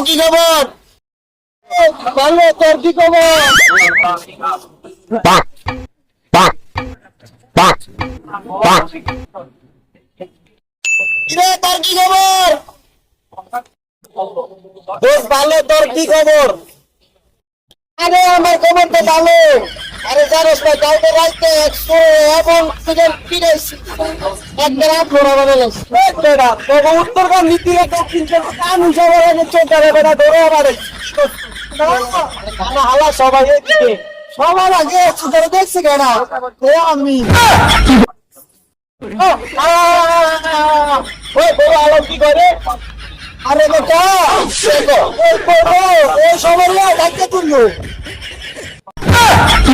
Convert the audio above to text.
কি খবর? ভালো, তোর কি খবর? কিরে, তোর কি খবর? বেশ ভালো, তোর কি খবর? আরে আমার খবর তো ভালো। আরে জানোস না, কালকে রাইতে 100 এবং চিকেন ফিরেছি একবার ঘোরা বানালাস বেটা। তবে উত্তরকার নীতিরা দক্ষিণ কান হিসাবে লাগে চোখারে বেটা ধরে আবারে হালা সবাই এদিকে সবার আগে ধরে দেখছি কেন আমি ওই বড় আলো কি করে? আরে বেটা ওই সবাই ডাকতে তুললো